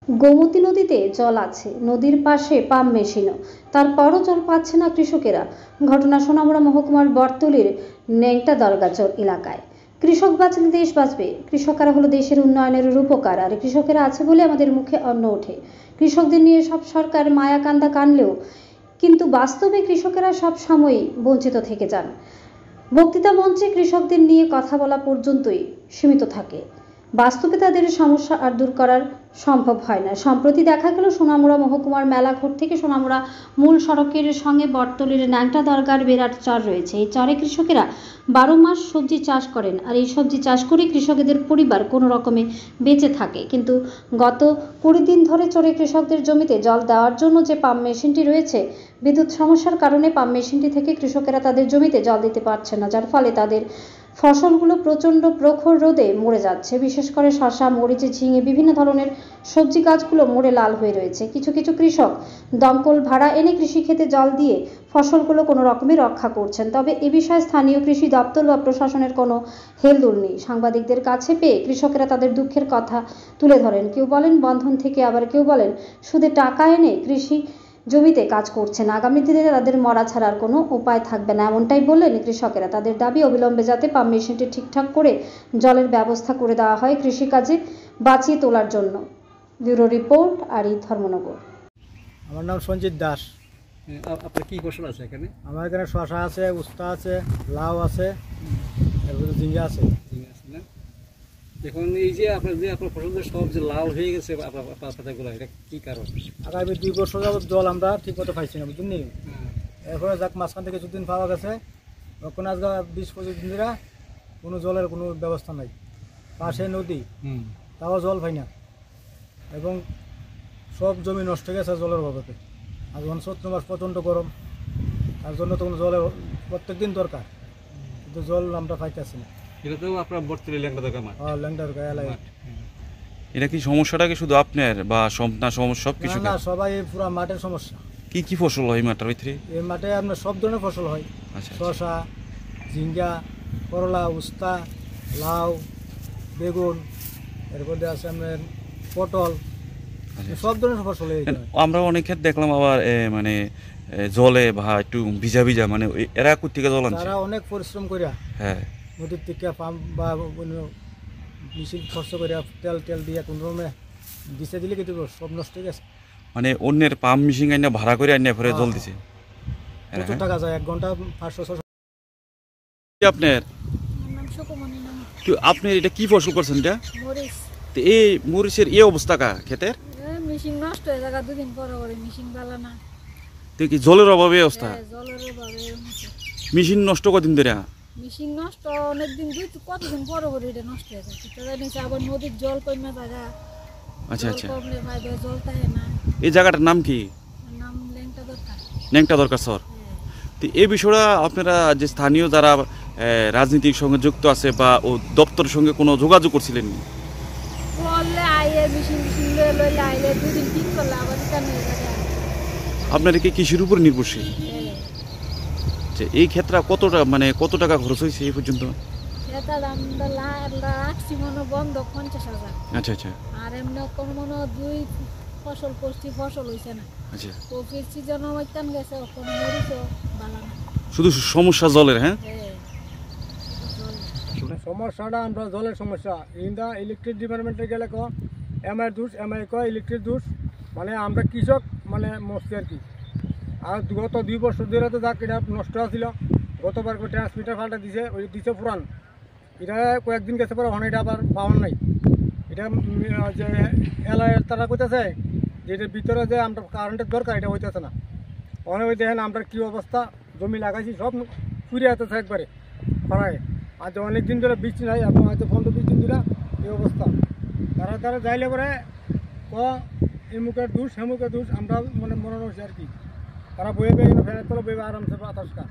গোমতী নদীতে জল আছে, নদীর পাশে পাম্প মেশিনও, তারপরও জল পাচ্ছে না কৃষকেরা। ঘটনা সোনামুড়া মহকুমার বটতলীর নেংটা দরগাচর এলাকায়। কৃষক বাঁচলে দেশ বাঁচবে। কৃষকেরা হলো দেশের উন্নয়নের রূপকার, আর কৃষকেরা আছে বলে আমাদের মুখে অন্ন ওঠে। কৃষকদের নিয়ে সব সরকার মায়া কান্দা কানলেও কিন্তু বাস্তবে কৃষকেরা সব সময়ই বঞ্চিত থেকে যান। বক্তৃতা মঞ্চে কৃষকদের নিয়ে কথা বলা পর্যন্তই সীমিত থাকে। বাস্তবে তাদের সমস্যা আর দূর করার সম্ভব হয় না। সম্প্রতি দেখা গেল সোনামুড়া মহকুমার মেলাঘর থেকে সোনামুড়া মূল সড়কের সঙ্গে বটতলীর ন্যাংটা দরগার বিরাট চর রয়েছে। এই চরে কৃষকেরা 12 মাস সবজি চাষ করেন, আর এই সবজি চাষ করে কৃষকদের পরিবার কোনো রকমে বেঁচে থাকে। কিন্তু গত 20 দিন ধরে চরে কৃষকদের জমিতে জল দেওয়ার জন্য যে পাম্প মেশিনটি রয়েছে, বিদ্যুৎ সমস্যার কারণে পাম্প মেশিনটি থেকে কৃষকেরা তাদের জমিতে জল দিতে পারছে না, যার ফলে তাদের ফসলগুলো প্রচণ্ড প্রখর রোদে মরে যাচ্ছে। বিশেষ করে শসা, মরিচ, ঝিঙে, বিভিন্ন ধরনের সবজি গাছগুলো মরে লাল হয়ে রয়েছে। কিছু কিছু কৃষক দমকল ভাড়া এনে কৃষিক্ষেতে জল দিয়ে ফসলগুলো কোনো রকমে রক্ষা করছেন। তবে এ বিষয়ে স্থানীয় কৃষি দপ্তর বা প্রশাসনের কোনো হেলদোল নেই। সাংবাদিকদের কাছে পেয়ে কৃষকেরা তাদের দুঃখের কথা তুলে ধরেন। কেউ বলেন বন্ধন থেকে, আবার কেউ বলেন সুদে টাকা এনে কৃষি জমিতে কাজ করছেন। আগামী দিনে তাদের মরা ছাড়ার কোনো উপায় থাকবে না, এমনটাই বললেন কৃষকেরা। তাদের দাবি অবিলম্বে যাতে পাম্প মেশিনটি ঠিকঠাক করে জলের ব্যবস্থা করে দেওয়া হয় কৃষিকাজে বাঁচিয়ে তোলার জন্য। ব্যুরো রিপোর্ট, আরি ধর্মনগর। আমার নাম সঞ্জিত দাস। আপনার কি ফসল আছে এখানে? আমার এখানে শসা আছে, উস্তা আছে, লাউ আছে, এরপরে ঝিঙ্গা আছে। না, এখন এই যে আপনার ফসল সব যে লাল হয়ে গেছে আপনার পাতাগুলো, এটা কি কারণ? আগামী 2 বছর যাবত জল আমরা ঠিক মতো পাইছি না, বুঝলেন। এরপরে যাক মাঝখান থেকে কিছুদিন পাওয়া গেছে, এখন আজকে 20-25 দিন ধরে কোনো জলের কোনো ব্যবস্থা নাই। পাশে নদী, তাও জল পাই না, এবং সব জমি নষ্ট হয়ে গেছে জলের অভাবে। আর যখন চৈত্র মাস প্রচণ্ড গরম, তার জন্য তখন জলের প্রত্যেক দিন দরকার, কিন্তু জল আমরা পাইতেছি না। এটা তো আপনার বর্তমানে ল্যাংড়া দরকার মাঠ। হ্যাঁ, ল্যাংড়া দরকার এলাই। এটা কি সমস্যাটা কি শুধু আপনার বা সমস্যা সব কিছু? না, সবাই পুরো মাঠের সমস্যা। কি কি ফসল হয় মাঠের ভিতরে? এই মাঠে আপনার সব ধরনের ফসল হয়। আচ্ছা, শসা, ঝিঙ্গা, করলা, উস্তা, লাউ, বেগুন, এরপর আছে আপনার পটল, সব ধরনের ফসল। আমরা অনেক ক্ষেত্রে দেখলাম আবার মানে জলে বা একটু ভিজা ভিজা, মানে এরা কোথেকে জল আনছে? তারা অনেক পরিশ্রম করিয়া, হ্যাঁ, নদীর থেকে পাম্প বা মেশিন খরচ করিয়া তেল দিয়ে কোন রকমে দিছে দিলে কিন্তু সব নষ্ট হয়ে গেছে। মানে অন্যের পাম্প মেশিন আইনা ভাড়া করে আইনা পরে জল দিছে। প্রচুর টাকা যায়, 1 ঘন্টা 500-600। আপনার আপনি এটা কি ফসল করছেন? এটা তো এই মরিচের এই অবস্থা কা ক্ষেতের? মেশিন নষ্ট হয়ে যায় 2 দিন পরে মেশিন বালা না। তো কি জলের অভাবে অবস্থা? জলের অভাবে মেশিন নষ্ট কদিন ধরে? মেশিন নষ্ট অনেকদিন, কতদিন পরে এটা নষ্ট হয়ে যায়। এটা জানিস আবার নদীর জল কমে জায়গা। আচ্ছা আচ্ছা, কমলে ভাই জল থাকে না। এই জায়গাটার নাম কি? নাম ল্যাংটা দরকার। ন্যাংটা দরকার স্যার। তো এই বিষয়টা আপনারা যে স্থানীয় যারা রাজনীতির সঙ্গে যুক্ত আছে বা ও দপ্তরের সঙ্গে কোনো যোগাযোগ করছিলেন? আপনারা কি কৃষির উপর নির্ভরশীল? এই ক্ষেত্রে কত টাকা খরচ হয়েছে এই পর্যন্ত? আচ্ছা আচ্ছা, আর এমনি কোনো 2 ফসল করছি, ফসল হয়েছে না। আচ্ছা, কপির সিজন ওইখান গেছে, ওখানে মরিচও বালা না। শুধু সমস্যা জলের? হ্যাঁ, সমস্যাটা আমরা জলের সমস্যা। ইলেকট্রিক ডিপার্টমেন্টে গেলে এমআই দোষ, এমআই কয় ইলেকট্রিক দোষ, মানে আমরা কৃষক মানে মরছি আর কি। আর গত 2 বছর ধরে তো যাক এটা নষ্ট আছিল। গতবার ট্রান্সমিটার ফাল্টা দিছে, ওই দিছে পুরান, এটা কয়েকদিন গেছে পরে এটা আবার পাওয়ার নাই। এটা যে এলাকার তারা কইতেছে যে এটার ভিতরে যে আমরা কারেন্টের দরকার, এটা হইতেছে না। অনেক ওই দেখেন আমরা কী অবস্থা, জমি লাগাইছি সব ফুরিয়ে যেতেছে একবারে খরায়। আজ অনেক দিন ধরে বৃষ্টি নাই, এখন হয়তো 15-20 দিন ধরে এই অবস্থা। তারা যাইলে পরে এমুকের দোষ হেমুকের দোষ, আমরা মনে হচ্ছে আর কি। তারা বয়ে ফেরার তলে বয়ে আরামসে বাতাস খা।